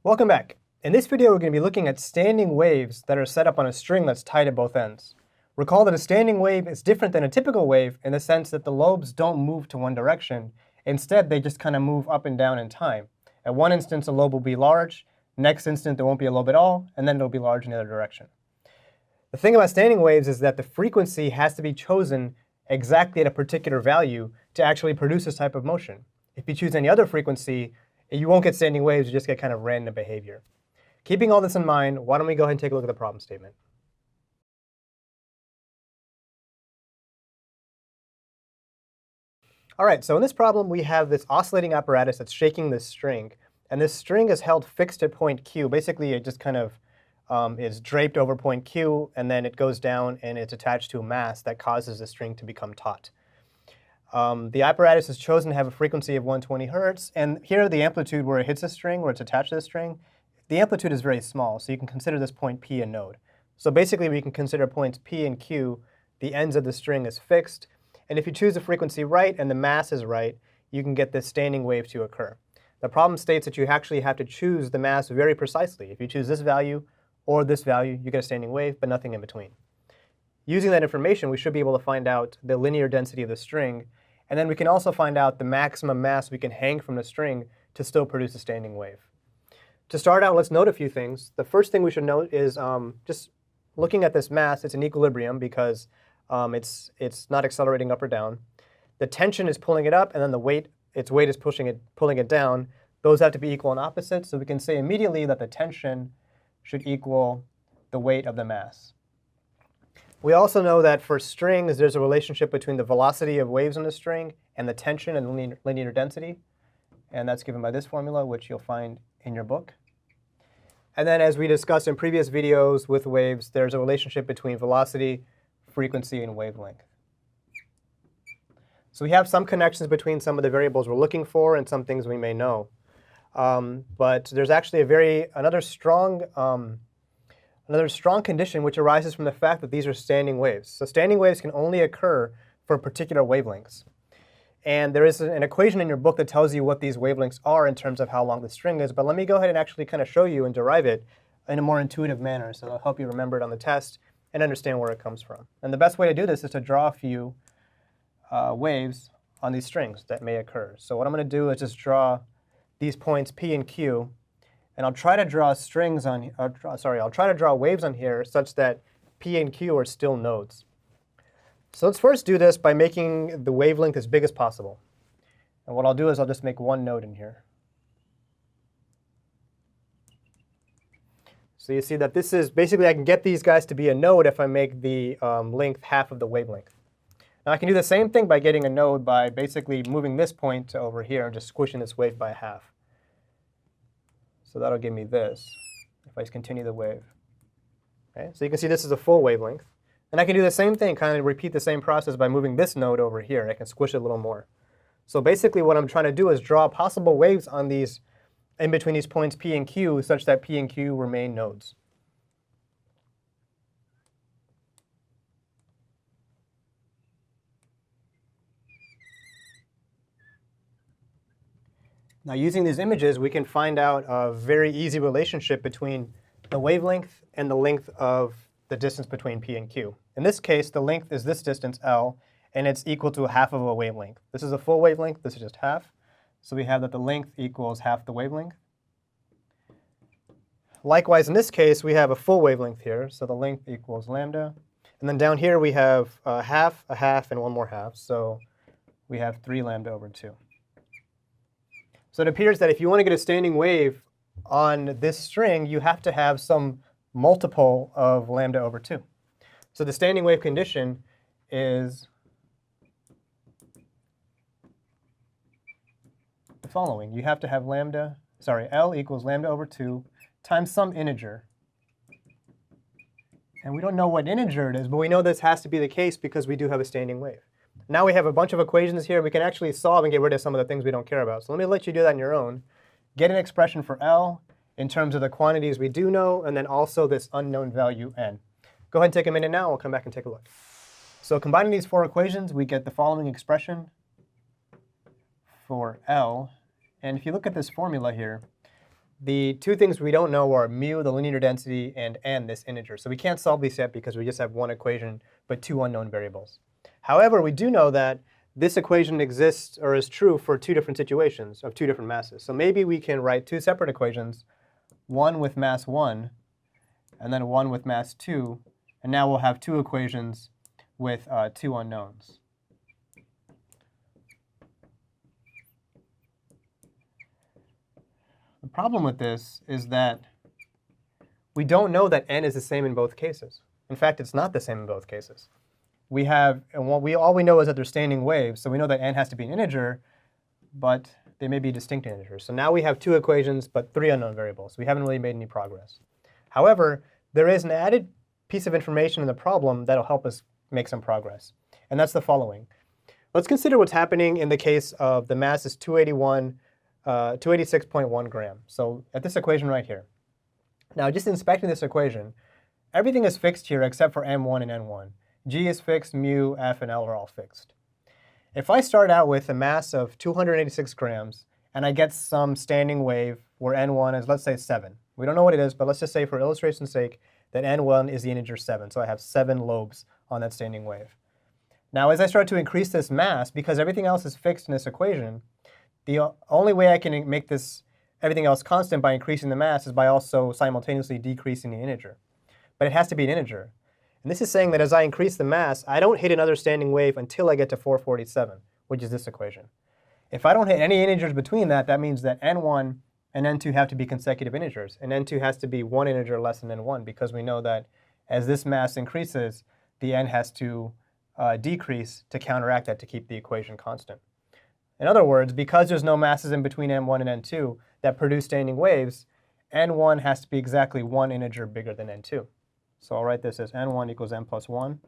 Welcome back. In this video, we're going to be looking at standing waves that are set up on a string that's tied at both ends. Recall that a standing wave is different than a typical wave in the sense that the lobes don't move to one direction. Instead, they just kind of move up and down in time. At one instance, a lobe will be large. Next instant, there won't be a lobe at all, and then it'll be large in the other direction. The thing about standing waves is that the frequency has to be chosen exactly at a particular value to actually produce this type of motion. If you choose any other frequency, you won't get standing waves, you just get kind of random behavior. Keeping all this in mind, why don't we go ahead and take a look at the problem statement. All right, so in this problem, we have this oscillating apparatus that's shaking this string. And this string is held fixed at point Q. Basically, it just kind of is draped over point Q, and then it goes down, and it's attached to a mass that causes the string to become taut. The apparatus is chosen to have a frequency of 120 hertz, and here the amplitude where it hits a string, where it's attached to the string, the amplitude is very small, so you can consider this point P a node. So basically, we can consider points P and Q, the ends of the string is fixed, and if you choose the frequency right and the mass is right, you can get this standing wave to occur. The problem states that you actually have to choose the mass very precisely. If you choose this value or this value, you get a standing wave, but nothing in between. Using that information, we should be able to find out the linear density of the string, and then we can also find out the maximum mass we can hang from the string to still produce a standing wave. To start out, let's note a few things. The first thing we should note is just looking at this mass, it's in equilibrium because it's not accelerating up or down. The tension is pulling it up, and then its weight is pulling it down. Those have to be equal and opposite, so we can say immediately that the tension should equal the weight of the mass. We also know that for strings, there's a relationship between the velocity of waves on the string and the tension and linear density. And that's given by this formula, which you'll find in your book. And then as we discussed in previous videos with waves, there's a relationship between velocity, frequency, and wavelength. So we have some connections between some of the variables we're looking for and some things we may know. But there's actually another strong condition which arises from the fact that these are standing waves. So standing waves can only occur for particular wavelengths. And there is an equation in your book that tells you what these wavelengths are in terms of how long the string is. But let me go ahead and actually kind of show you and derive it in a more intuitive manner. So it'll help you remember it on the test and understand where it comes from. And the best way to do this is to draw a few waves on these strings that may occur. So what I'm going to do is just draw these points P and Q. And I'll try to draw I'll try to draw waves on here such that P and Q are still nodes. So let's first do this by making the wavelength as big as possible. And what I'll do is I'll just make one node in here. So you see that this is basically, I can get these guys to be a node if I make the length half of the wavelength. Now I can do the same thing by getting a node by basically moving this point to over here and just squishing this wave by half. So that'll give me this if I continue the wave. Okay, so you can see this is a full wavelength. And I can do the same thing, kind of repeat the same process by moving this node over here, and I can squish it a little more. So basically what I'm trying to do is draw possible waves on these, in between these points P and Q, such that P and Q remain nodes. Now using these images, we can find out a very easy relationship between the wavelength and the length of the distance between P and Q. In this case, the length is this distance, L, and it's equal to half of a wavelength. This is a full wavelength. This is just half. So we have that the length equals half the wavelength. Likewise, in this case, we have a full wavelength here. So the length equals lambda. And then down here, we have a half, and one more half. So we have 3 lambda over 2. So it appears that if you want to get a standing wave on this string, you have to have some multiple of lambda over 2. So the standing wave condition is the following. You have to have L equals lambda over 2 times some integer. And we don't know what integer it is, but we know this has to be the case because we do have a standing wave. Now we have a bunch of equations here. We can actually solve and get rid of some of the things we don't care about. So let me let you do that on your own. Get an expression for L in terms of the quantities we do know, and then also this unknown value n. Go ahead and take a minute now. We'll come back and take a look. So combining these 4 equations, we get the following expression for L. And if you look at this formula here, The two things we don't know are mu, the linear density, and n, this integer. So we can't solve these yet because we just have one equation but two unknown variables. However, we do know that this equation exists or is true for two different situations of two different masses. So maybe we can write two separate equations, one with mass 1 and then one with mass 2. And now we'll have two equations with two unknowns. The problem with this is that we don't know that n is the same in both cases. In fact, it's not the same in both cases. We have, and all we know is that they're standing waves, so we know that n has to be an integer, but they may be distinct integers. So now we have two equations, but three unknown variables. We haven't really made any progress. However, there is an added piece of information in the problem that'll help us make some progress, and that's the following. Let's consider what's happening in the case of the mass is 286.1 grams. So at this equation right here. Now, just inspecting this equation, everything is fixed here except for m1 and n1. G is fixed, mu, f, and L are all fixed. If I start out with a mass of 286 grams and I get some standing wave where n1 is, let's say, 7. We don't know what it is, but let's just say for illustration's sake that n1 is the integer 7. So I have 7 lobes on that standing wave. Now, as I start to increase this mass, because everything else is fixed in this equation, the only way I can make this everything else constant by increasing the mass is by also simultaneously decreasing the integer. But it has to be an integer. And this is saying that as I increase the mass, I don't hit another standing wave until I get to 447, which is this equation. If I don't hit any integers between that, that means that n1 and n2 have to be consecutive integers. And n2 has to be one integer less than n1, because we know that as this mass increases, the n has to decrease to counteract that to keep the equation constant. In other words, because there's no masses in between n1 and n2 that produce standing waves, n1 has to be exactly one integer bigger than n2. So I'll write this as n1 equals n plus 1,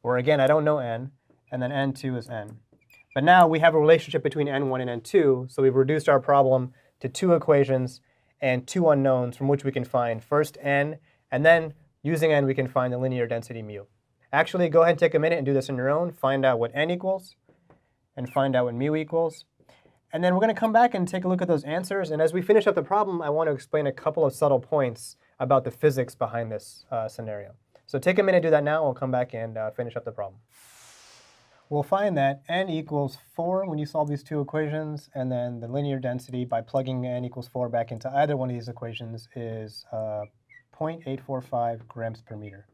or again, I don't know n, and then n2 is n. But now we have a relationship between n1 and n2, so we've reduced our problem to two equations and two unknowns from which we can find first n, and then using n we can find the linear density mu. Actually, go ahead and take a minute and do this on your own. Find out what n equals, and find out what mu equals. And then we're going to come back and take a look at those answers. And as we finish up the problem, I want to explain a couple of subtle points about the physics behind this scenario. So take a minute to do that now. We'll come back and finish up the problem. We'll find that n equals 4 when you solve these two equations. And then the linear density by plugging n equals 4 back into either one of these equations is 0.845 grams per meter.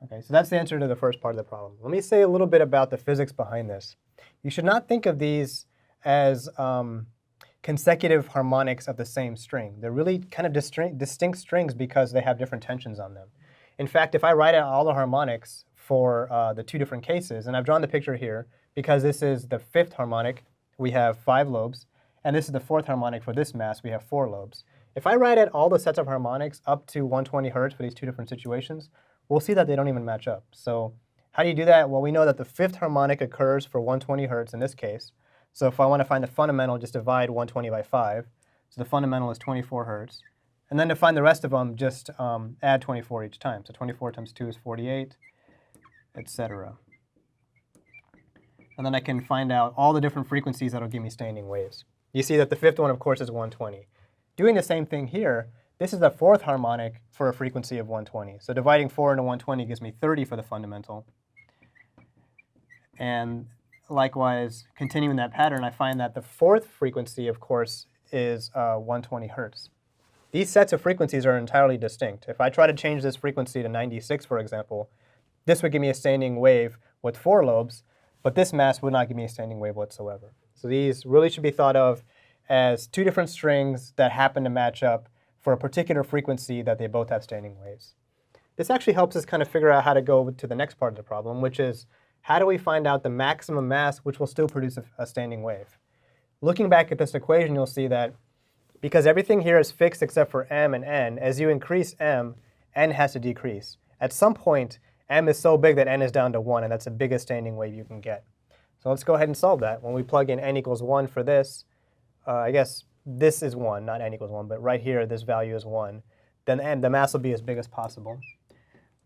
Okay, so that's the answer to the first part of the problem. Let me say a little bit about the physics behind this. You should not think of these as consecutive harmonics of the same string. They're really kind of distinct strings because they have different tensions on them. In fact, if I write out all the harmonics for the two different cases, and I've drawn the picture here because this is the fifth harmonic, we have 5 lobes, and this is the fourth harmonic for this mass, we have 4 lobes. If I write out all the sets of harmonics up to 120 hertz for these two different situations, we'll see that they don't even match up. So how do you do that? Well, we know that the fifth harmonic occurs for 120 hertz in this case. So if I want to find the fundamental, just divide 120 by 5. So the fundamental is 24 hertz. And then to find the rest of them, just add 24 each time. So 24 times 2 is 48, etc. And then I can find out all the different frequencies that will give me standing waves. You see that the fifth one, of course, is 120. Doing the same thing here, this is the fourth harmonic for a frequency of 120. So dividing 4 into 120 gives me 30 for the fundamental. And likewise, continuing that pattern, I find that the fourth frequency, of course, is 120 hertz. These sets of frequencies are entirely distinct. If I try to change this frequency to 96, for example, this would give me a standing wave with 4 lobes, but this mass would not give me a standing wave whatsoever. So these really should be thought of as two different strings that happen to match up for a particular frequency that they both have standing waves. This actually helps us kind of figure out how to go to the next part of the problem, which is how do we find out the maximum mass which will still produce a standing wave? Looking back at this equation, you'll see that because everything here is fixed except for m and n, as you increase m, n has to decrease. At some point, m is so big that n is down to 1, and that's the biggest standing wave you can get. So let's go ahead and solve that. When we plug in n equals 1 for this, I guess this is 1, not n equals 1, but right here this value is 1. Then the mass will be as big as possible,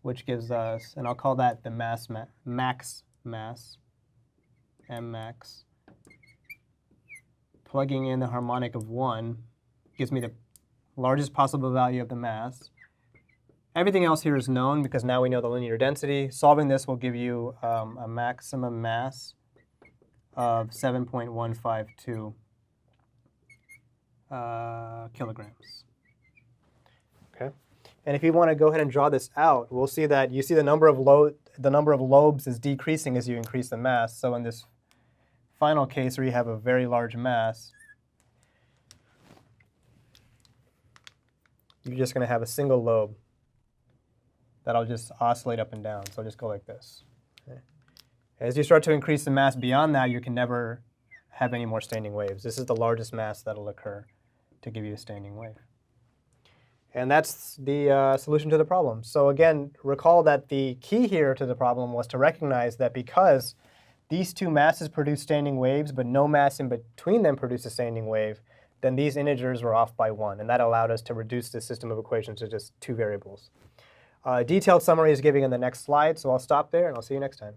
which gives us, and I'll call that the max mass, m max. Plugging in the harmonic of 1 gives me the largest possible value of the mass. Everything else here is known because now we know the linear density. Solving this will give you a maximum mass of 7.152 kilograms. Okay, and if you want to go ahead and draw this out, we'll see that you see the number of lobes is decreasing as you increase the mass. So in this final case where you have a very large mass, you're just going to have a single lobe that'll just oscillate up and down. So just go like this. Okay. As you start to increase the mass beyond that, you can never have any more standing waves. This is the largest mass that'll occur to give you a standing wave. And that's the solution to the problem. So again, recall that the key here to the problem was to recognize that because these two masses produce standing waves, but no mass in between them produce a standing wave, then these integers were off by 1. And that allowed us to reduce the system of equations to just 2 variables. Detailed summary is given in the next slide, so I'll stop there and I'll see you next time.